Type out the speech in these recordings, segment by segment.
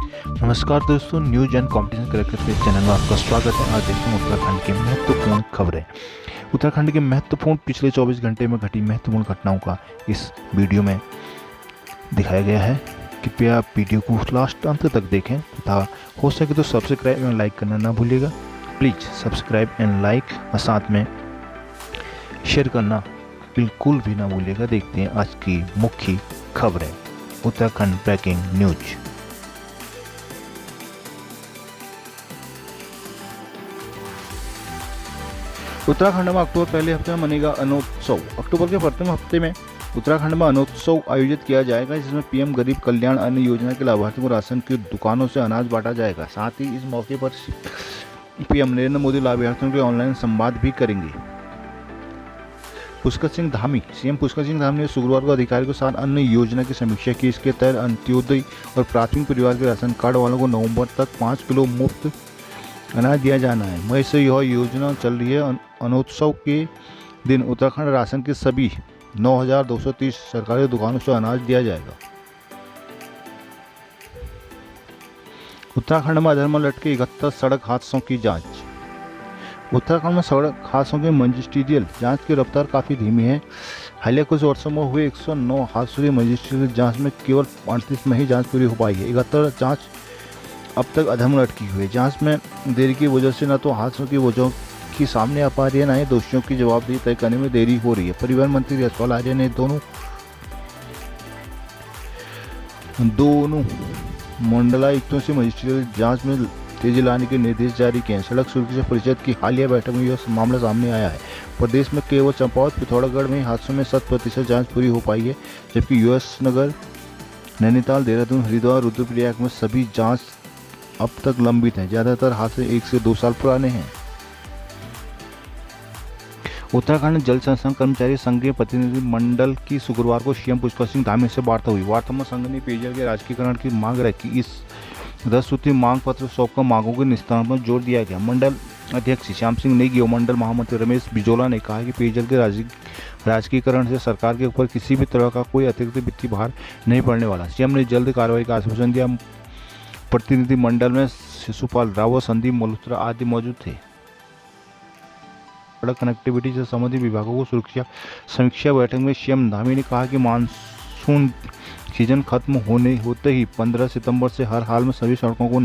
नमस्कार दोस्तों, news and competition collector के चैनल में आपका स्वागत है। आज देखते हैं उत्तराखंड की महत्वपूर्ण खबरें। उत्तराखंड के महत्वपूर्ण पिछले 24 घंटे में घटी महत्वपूर्ण घटनाओं का इस वीडियो में दिखाया गया है। कृपया आप वीडियो को लास्ट अंत तक देखें तथा हो सके तो सब्सक्राइब एंड लाइक करना ना भूलिएगा। प्लीज़ सब्सक्राइब एंड लाइक और साथ में शेयर करना बिल्कुल भी ना भूलिएगा। देखते हैं आज की मुख्य खबरें। Uttarakhand breaking news. उत्तराखंड में अक्टूबर पहले हफ्ते में मनेगा अनोत्सव। अक्टूबर के प्रथम हफ्ते में उत्तराखंड में अनोत्सव आयोजित किया जाएगा, जिसमें पीएम गरीब कल्याण अन्न योजना के लाभार्थियों को राशन की दुकानों से अनाज बांटा जाएगा। साथ ही इस मौके पर पीएम नरेंद्र मोदी लाभार्थियों के ऑनलाइन संवाद भी करेंगे। पुष्कर सिंह धामी। सीएम पुष्कर सिंह धामी ने शुक्रवार को अधिकारियों के साथ अन्न योजना की समीक्षा की। इसके तहत अंत्योदय और प्राथमिक परिवार के राशन कार्ड वालों को नवंबर तक 5 किलो मुफ्त अनाज दिया जाना है। मई से यह योजना चल रही है। अनोत्सव के दिन उत्तराखंड राशन की सभी 9,230 सरकारी दुकानों से अनाज दिया जाएगा। उत्तराखंड में अधर में लटके 71 सड़क हादसों की जांच। उत्तराखंड में सड़क हादसों के मजिस्ट्रियल जांच की रफ्तार काफ़ी धीमी है। हालिया कुछ वर्षों में हुए 109 हादसों की मजिस्ट्रियल जांच में केवल 38 में ही जांच पूरी हो पाई है। 71 जांच अब तक अधम लटकी हुई है। जांच में देरी की वजह से न तो हादसों की वजह की सामने आ पा रही है, न ही दोषियों की जवाबदेही तय करने में देरी हो रही है। परिवहन मंत्री यशपाल आर्य ने दोनों मंडलायुक्तों से मजिस्ट्रियल जांच में तेजी लाने के निर्देश जारी किए हैं। सड़क सुरक्षा परिषद की हालिया बैठक में यह मामला सामने आया है। प्रदेश में केवल चंपावत पिथौरागढ़ में हादसों में 100% जाँच पूरी हो पाई है, जबकि यूएस नगर, नैनीताल, देहरादून, हरिद्वार, रुद्रप्रयाग में सभी जाँच अब तक लंबित हैं। ज़्यादातर हादसे 1 से 2 साल पुराने हैं। उत्तराखंड जल संस्थान कर्मचारी संघ के प्रतिनिधि मंडल की शुक्रवार को सीएम पुष्कर सिंह धामी से वार्ता हुई। वार्ता में संघ ने पेयजल के राजकीयकरण की मांग रखी। इस 10 सूत्री मांग पत्र सौंपकर मांगों के निस्तारण पर जोर दिया गया। मंडल अध्यक्ष श्याम सिंह नेगी और मंडल महामंत्री रमेश बिजोला ने कहा कि पेयजल के राजकीयकरण से सरकार के ऊपर किसी भी तरह का कोई अतिरिक्त वित्तीय भार नहीं पड़ने वाला। सीएम ने जल्द कार्रवाई का आश्वासन दिया। प्रतिनिधि मंडल में शिशुपाल रावत, संदीप मल्होत्रा आदि मौजूद थे। सड़क कनेक्टिविटी से संबंधित विभागों को सुरक्षा समीक्षा बैठक में सीएम धामी ने कहा कि मानसून सीजन खत्म होते ही 15 सितंबर से हर हाल में सभी सड़कों को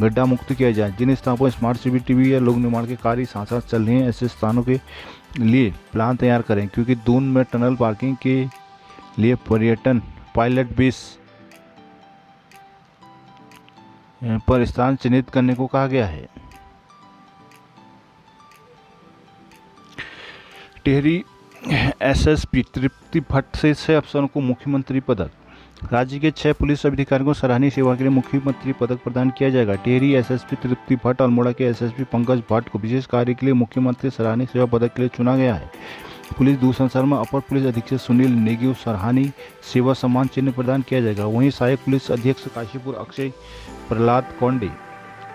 गड्ढा मुक्त किया जाए। जिन स्थानों पर स्मार्ट सिटी टीवी या लोक निर्माण के कार्य साथ साथ चल रहे हैं, ऐसे स्थानों के लिए प्लान तैयार करें, क्योंकि दून में टनल पार्किंग के लिए पर्यटन पायलट बेस पर स्थान चिन्हित करने को कहा गया है। टिहरी एसएसपी तृप्ति भट्ट से 6 अफसरों को मुख्यमंत्री पदक। राज्य के 6 पुलिस अधिकारियों को सराहनीय सेवा के लिए मुख्यमंत्री पदक प्रदान किया जाएगा। टिहरी एसएसपी तृप्ति भट्ट, अल्मोड़ा के एसएसपी पंकज भट्ट को विशेष कार्य के लिए मुख्यमंत्री सराहनीय सेवा पदक के लिए चुना गया है। पुलिस दूरसंचार में अपर पुलिस अधीक्षक सुनील नेगी को सराहनीय सेवा सम्मान चिन्ह प्रदान किया जाएगा। वहीं सहायक पुलिस अधीक्षक काशीपुर अक्षय प्रहलाद कौंडे,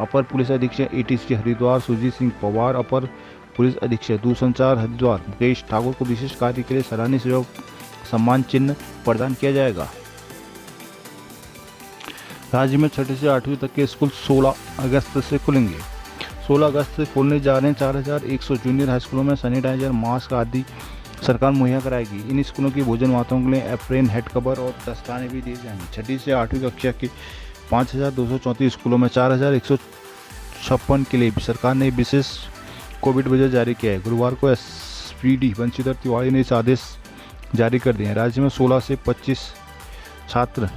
अपर पुलिस अधीक्षक एटीसी हरिद्वार सुजीत सिंह पवार, अपर पुलिस अधीक्षक दूरसंचार हरिद्वार मुकेश ठाकुर को विशेष कार्य के लिए सराहनीय सेवा सम्मान चिन्ह प्रदान किया जाएगा। राज्य में 6ठी से 8वीं तक के स्कूल 16 अगस्त से खुलेंगे। 16 अगस्त से खोलने जा रहे हैं। 4100 जूनियर हाई स्कूलों में सैनिटाइजर, मास्क आदि सरकार मुहैया कराएगी। इन स्कूलों की भोजन माताओं के लिए एप्रेन, हेड कवर और दस्ताने भी दिए जाएंगे। 6ठी से 8वीं कक्षा के 5234 स्कूलों में 4156 के लिए सरकार ने विशेष कोविड बजट जारी किया है। गुरुवार को एसपीडी बंशीधर तिवारी ने इस आदेश जारी कर दिए हैं। राज्य में 16 से 25 छात्र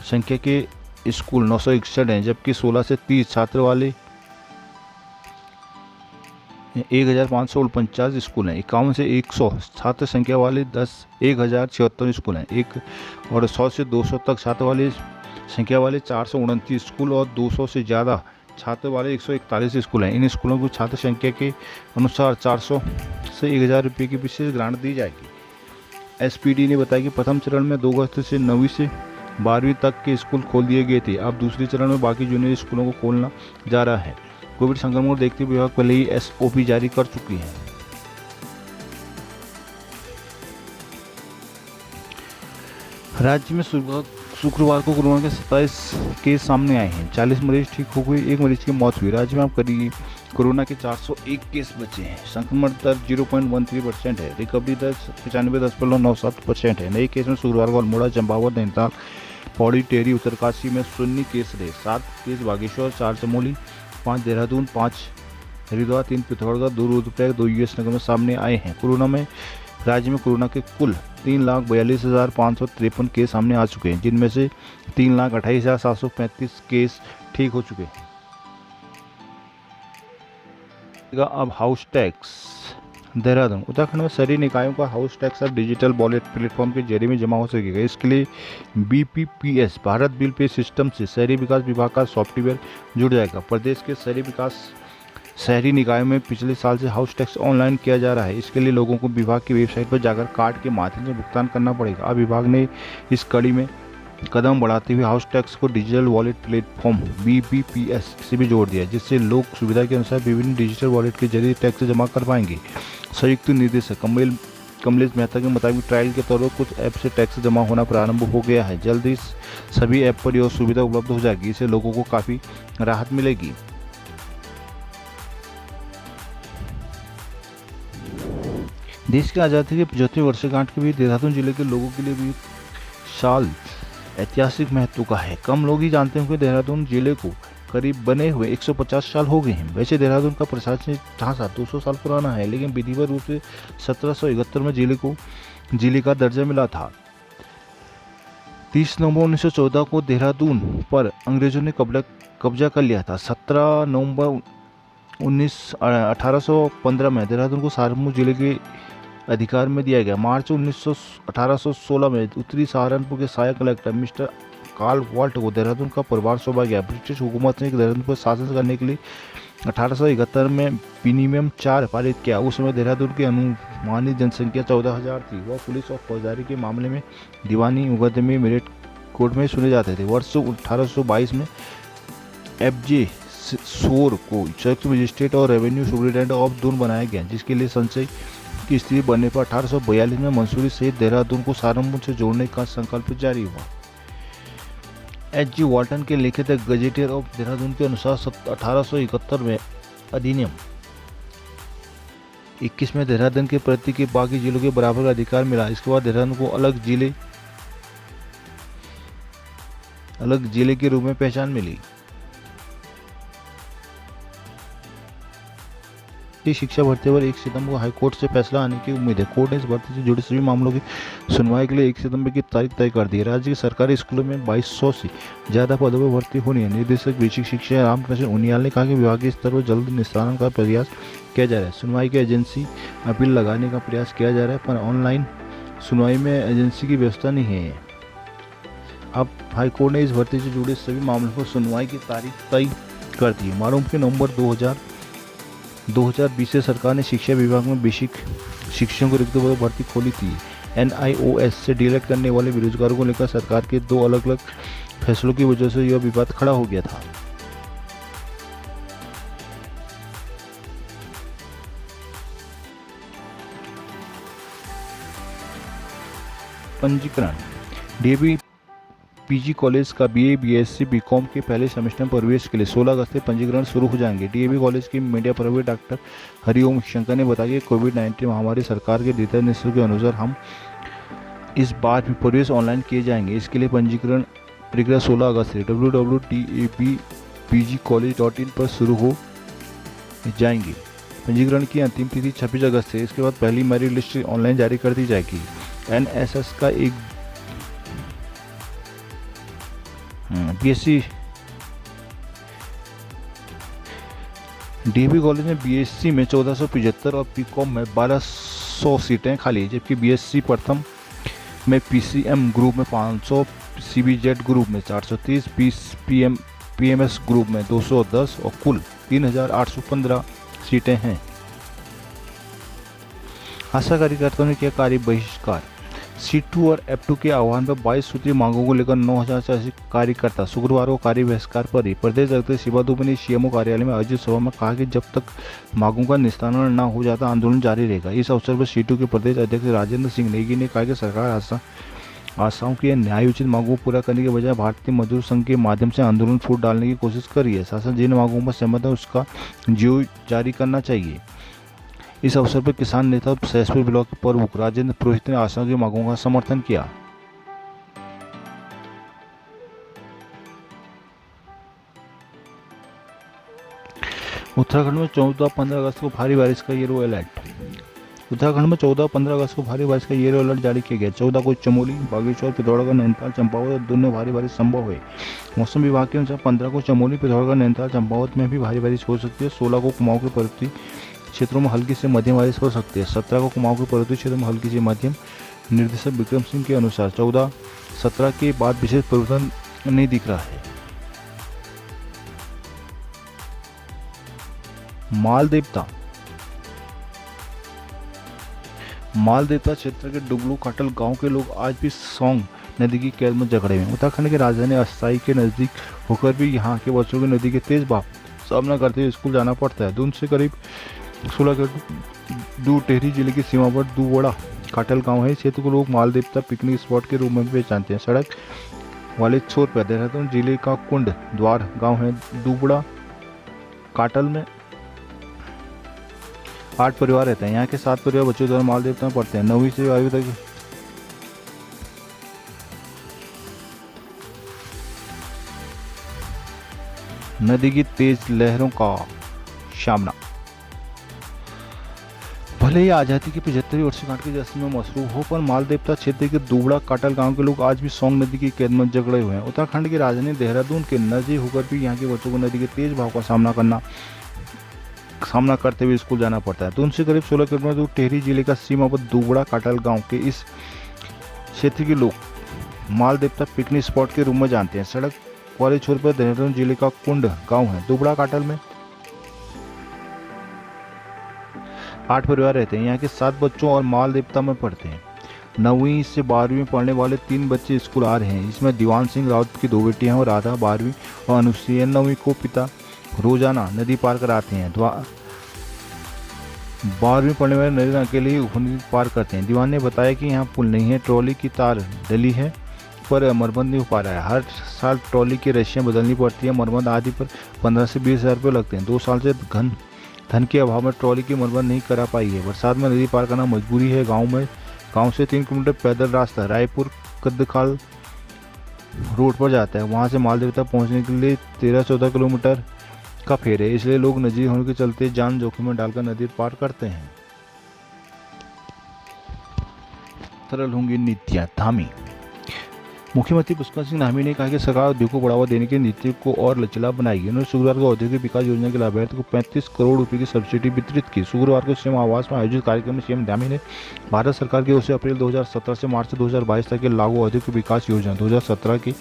संख्या के स्कूल 961 हैं, जबकि 16 से 30 छात्र वाले 1549 स्कूल हैं। 51 से 100 छात्र संख्या वाले 1076 स्कूल हैं। 100 से 200 तक छात्र वाले संख्या वाले 429 स्कूल और 200 से ज़्यादा छात्र वाले 141 स्कूल हैं। इन स्कूलों को छात्र संख्या के अनुसार 400 से 1000 रुपये की विशेष ग्रांट दी जाएगी। एसपीडी ने बताया कि प्रथम चरण में 2 अगस्त से 9वीं से 12वीं तक के स्कूल खोल दिए गए थे। अब दूसरे चरण में बाकी जूनियर स्कूलों को खोलना जा रहा है। कोविड संक्रमण को देखते हुए विभाग पहले ही एसओपी जारी कर चुकी है। राज्य में शुक्रवार को कोरोना के 27 केस सामने आए हैं। 40 मरीज ठीक हो गए, एक मरीज की मौत हुई। राज्य में अब करीब कोरोना के 401 केस बचे हैं। संक्रमण दर 0.13% है। रिकवरी दर 95.97% है। नए केस में शुक्रवार को अल्मोड़ा, चंपावत, नैनीताल, पौड़ी, टेहरी, उत्तरकाशी में 0 केस रहे। 7 केस बागेश्वर, 4 चमोली, 5 देहरादून, 5 हरिद्वार, 3 पिथौरागढ़, 2 रुद्रप्रयाग, 2 यूएस नगर में सामने आए हैं। राज्य में कोरोना के कुल 3,42,553 केस सामने आ चुके हैं, जिनमें से 3,28,735 केस ठीक हो चुके हैं। अब हाउस टैक्स। देहरादून, उत्तराखंड में शहरी निकायों का हाउस टैक्स अब डिजिटल वॉलेट प्लेटफॉर्म के जरिए में जमा हो सकेगा। इसके लिए BPPS Bharat bill pay system से शहरी विकास विभाग का सॉफ्टवेयर जुड़ जाएगा। प्रदेश के शहरी निकायों में पिछले साल से हाउस टैक्स ऑनलाइन किया जा रहा है। इसके लिए लोगों को विभाग की वेबसाइट पर जाकर कार्ड के माध्यम से भुगतान करना पड़ेगा। अब विभाग ने इस कड़ी में कदम बढ़ाते हुए हाउस टैक्स को डिजिटल वॉलेट प्लेटफॉर्म BPPS से भी जोड़ दिया, जिससे लोग सुविधा के अनुसार विभिन्न डिजिटल वॉलेट के जरिए टैक्स जमा कर पाएंगे। संयुक्त निदेशक कमलेश मेहता के मुताबिक ट्रायल के तौर पर कुछ ऐप से टैक्स जमा होना प्रारंभ हो गया है। जल्द ही सभी ऐप पर यह सुविधा उपलब्ध हो जाएगी। इससे लोगों को काफ़ी राहत मिलेगी। देश की आज़ादी के 75वीं वर्षगांठ के भी देहरादून जिले के लोगों के लिए भी साल ऐतिहासिक महत्व का है। कम लोग ही जानते हैं कि देहरादून जिले को करीब बने हुए 150 साल हो गए हैं। वैसे देहरादून का प्रशासनिक ढांचा 200 साल पुराना है, लेकिन विधिवत रूप से 1771 में जिले का दर्जा मिला था। 30 नवंबर 1914 को देहरादून पर अंग्रेजों ने कब्जा कर लिया था। 17 नवंबर 1815 में देहरादून को सहारनपुर जिले के अधिकार में दिया गया। मार्च 1816 में उत्तरी सहारनपुर के सहायक कलेक्टर मिस्टर कार्ल वॉल्ट को देहरादून का प्रभार सौंपा गया। ब्रिटिश हुकूमत ने देहरादून पर शासन करने के लिए 1871 में विनियम 4 पारित किया। उस समय देहरादून की अनुमानित जनसंख्या 14,000 थी। वह पुलिस और फौजदारी के मामले में दीवानी मुकदमे मेरठ कोर्ट में सुने जाते थे। वर्ष 1822 में FJ शोर को संयुक्त मजिस्ट्रेट और रेवेन्यू सुपरिटेंडेंट ऑफ जोन बनाया गया, जिसके लिए संशय की स्थिति बनने पर 1842 में मंसूरी सहित देहरादून को सहारनपुर से जोड़ने का संकल्प जारी हुआ। HG वॉल्टन के लिखित गजेटियर ऑफ देहरादून के अनुसार 1871 में अधिनियम 21 में देहरादून के प्रति के बाकी जिलों के बराबर का अधिकार मिला। इसके बाद देहरादून को अलग जिले के रूप में पहचान मिली। शिक्षा भर्ती पर 1 सितंबर को हाईकोर्ट से फैसला आने की उम्मीद है। कोर्ट ने इस भर्ती से जुड़े सभी मामलों की सुनवाई के लिए 1 सितंबर की तारीख तय कर दी है। राज्य के सरकारी स्कूलों में 2200 से ज्यादा पदों पर भर्ती होनी है। निदेशक बेसिक शिक्षा रामकृष्ण उनियाल ने कहा कि विभागीय स्तर पर जल्द निस्तारण का प्रयास किया जा रहा है। सुनवाई की एजेंसी अपील लगाने का प्रयास किया जा रहा है, पर ऑनलाइन सुनवाई में एजेंसी की व्यवस्था नहीं है। अब हाईकोर्ट ने इस भर्ती से जुड़े सभी मामलों पर सुनवाई की तारीख तय कर दी है। मालूम कि नवंबर 2020 से सरकार ने शिक्षा विभाग में बेसिक शिक्षकों को रिक्त पदों भर्ती खोली थी। NIOS से डीएलएड करने वाले बेरोजगारों को लेकर सरकार के 2 अलग अलग फैसलों की वजह से यह विवाद खड़ा हो गया था। पंजीकरण। DAV PG कॉलेज का BA BSc BCom के पहले सेमेस्टर में प्रवेश के लिए 16 अगस्त से पंजीकरण शुरू हो जाएंगे। DAV कॉलेज के मीडिया प्रभारी डॉक्टर हरिओम शंकर ने बताया कि कोविड-19 महामारी सरकार के दिशा निर्देशों के अनुसार हम इस बार भी प्रवेश ऑनलाइन किए जाएंगे। इसके लिए पंजीकरण प्रक्रिया 16 अगस्त से www.davpgcollege.in पर शुरू हो जाएंगी। पंजीकरण की अंतिम तिथि 26 अगस्त है। इसके बाद पहली मेरिट लिस्ट ऑनलाइन जारी कर दी जाएगी। NSS का एक DAV कॉलेज में BSc में 1475 और BCom में 1200 सीटें खाली, जबकि BSc प्रथम में PCM ग्रुप में 500, CBZ ग्रुप में 430, PMS ग्रुप में 210 और कुल 3815 सीटें हैं। आशा कार्यकर्ताओं ने किया कार्य बहिष्कार। C2 और F2 के आह्वान पर 22 सूत्रीय मांगों को लेकर 9000 से अधिक कार्यकर्ता शुक्रवार को कार्य बहिष्कार पर ही। प्रदेश अध्यक्ष शिवा दुबे ने CMO कार्यालय में आयोजित सभा में कहा कि जब तक मांगों का निस्तारण न हो जाता आंदोलन जारी रहेगा। इस अवसर पर C2 के प्रदेश अध्यक्ष राजेंद्र सिंह नेगी ने कहा कि सरकार आशाओं की न्यायोचित मांगों को पूरा करने के बजाय भारतीय मजदूर संघ के माध्यम से आंदोलन फूट डालने की कोशिश कर रही है। शासन जिन मांगों पर सहमत है उसका जीओ जारी करना चाहिए। इस अवसर पर किसान नेता सहसपुर ब्लॉक के प्रमुख राजेंद्र पुरोहित ने आशाओं की मांगों का समर्थन किया। उत्तराखंड में 14-15 अगस्त को भारी बारिश का येलो अलर्ट। उत्तराखंड में 14-15 अगस्त को भारी बारिश का येलो अलर्ट जारी किया गया। 14 को चमोली, बागेश्वर, पिथौरागढ़, नैनीताल, चंपावत और दोनों भारी बारिश संभव है। मौसम विभाग के अनुसार 15 को चमोली, पिथौरागढ़, नैनीताल, चंपावत में भी भारी बारिश हो सकती है। 16 को कुमाऊं के पर्वतीय क्षेत्रों में हल्की से मध्यम बारिश हो सकती है। 17 को कुमाऊं के पर्वतीय क्षेत्रों में हल्की से मध्यम। निर्देशक विक्रम सिंह के अनुसार 14-17 के बाद विशेष परिवर्तन नहीं दिख रहा है। मालदेवता क्षेत्र के डुगलू काटल गांव के लोग आज भी सोंग नदी की कैद में जकड़े हुए हैं। उत्तराखंड की राजधानी अस्थाई के नजदीक होकर भी यहाँ के बच्चों को नदी के तेज बहाव सामना करते हुए स्कूल जाना पड़ता है। दून से करीब 16 किलोमीटर दूर टेहरी जिले की सीमा पर दुबड़ा काटल गांव है। क्षेत्र को लोग मालदेवता पिकनिक स्पॉट के रूप में भी पहचानते हैं। सड़क वाले छोर पर देहरादून जिले का कुंड द्वार गाँव है। दुबड़ा काटल में 8 परिवार रहते हैं। यहाँ के 7 परिवार बच्चों द्वारा मालदेवता में पढ़ते हैं। 9वीं से 12वीं तक नदी की तेज लहरों का सामना। भले ही आज़ादी की 75वीं वर्षगांठ के जश्न में मसरूफ हो, पर मालदेवता क्षेत्र के दुबड़ा काटल गांव के लोग आज भी सोंग नदी की कैद में जकड़े हुए हैं। उत्तराखंड की राजधानी देहरादून के नजदीक होकर भी यहाँ के बच्चों को नदी के तेज बहाव का सामना करते हुए स्कूल जाना पड़ता है। दून से करीब 16 किलोमीटर दूर टेहरी जिले का सीमा पर दुबड़ा काटल गांव के इस क्षेत्र के लोग मालदेवता पिकनिक स्पॉट के रूप में जानते हैं। सड़क वाले छोर पर देहरादून जिले का कुंड गांव है। दुबड़ा काटल में 8 परिवार रहते हैं। यहाँ के 7 बच्चों और मालदेवता में पढ़ते हैं। 9वीं से 12वीं में पढ़ने वाले 3 बच्चे स्कूल आ रहे हैं। इसमें दीवान सिंह राउत की 2 बेटियां और राधा 12वीं और अनुसुईया 9वीं को पिता रोजाना नदी पार कराते हैं। 12वीं पढ़ने वाले नदी अकेले ही नदी पार करते हैं। दीवान ने बताया कि यहाँ पुल नहीं है, ट्रॉली की तार डली है पर मरम्मत नहीं हो पा रहा है। हर साल ट्रॉली की रस्सियाँ बदलनी पड़ती है। मरम्मत आदि पर 15 से 20 हज़ार रुपये लगते हैं। 2 साल से धन के अभाव में ट्रॉली की मरम्मत नहीं करा पाई है। बरसात में नदी पार करना मजबूरी है। गाँव से 3 किलोमीटर पैदल रास्ता रायपुर कद्दखाल रोड पर जाता है। वहाँ से मालदेवता पहुँचने के लिए 13-14 किलोमीटर का फेर है, इसलिए लोग नजदीक होने के चलते जान जोखिम में डालकर नदी पार करते हैं। सरल होंगी नीतियां, धामी। मुख्यमंत्री पुष्कर सिंह धामी ने कहा कि सरकार उद्योग को बढ़ावा देने की नीति को और लचीला बनाएगी। उन्होंने शुक्रवार को औद्योगिक विकास योजना के लाभार्थियों को 35 करोड़ रुपए की सब्सिडी वितरित की। शुक्रवार को सीएम आवास में आयोजित कार्यक्रम में सीएम धामी ने भारत सरकार की ओर से अप्रैल 2017 से मार्च 2022 तक के लागू औद्योगिक विकास योजना 2017 की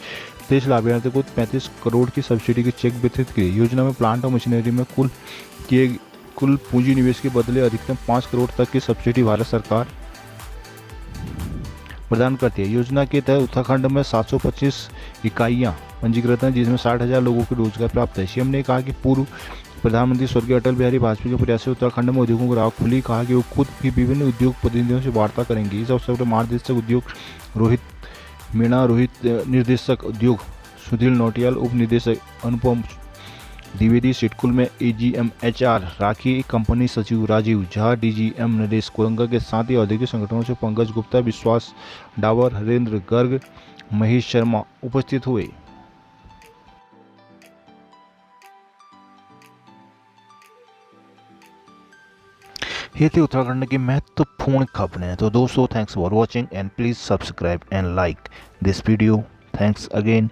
23 लाभार्थियों को 35 करोड़ की सब्सिडी के चेक वितरित किए। योजना में प्लांट और मशीनरी में कुल पूंजी निवेश के बदले अधिकतम 5 करोड़ तक की सब्सिडी भारत सरकार प्रदान करती है। योजना के तहत उत्तराखंड में 725 इकाइयां पंजीकृत हैं, जिसमें 60,000 लोगों को रोजगार प्राप्त है। सीएम ने कहा कि पूर्व प्रधानमंत्री स्वर्गीय अटल बिहारी वाजपेयी के प्रयास से उत्तराखंड में उद्योगों को राह खुली। कहा कि वो खुद भी विभिन्न उद्योग प्रतिनिधियों से वार्ता करेंगे। इस अवसर पर महानिदेशक उद्योग रोहित मीणा, निर्देशक उद्योग सुधीर नौटियाल, उप निदेशक अनुपम द्विवेदी, सिडकुल में AGM-HR राखी, कंपनी सचिव राजीव झा, DGM नरेश कोरंगा के साथ ही औद्योगिक संगठनों से पंकज गुप्ता, विश्वास डावर, हरेंद्र गर्ग, महेश शर्मा उपस्थित हुए। ये थी उत्तराखंड की महत्वपूर्ण खबरें। तो दोस्तों, thanks for watching and please subscribe and like this video. Thanks again.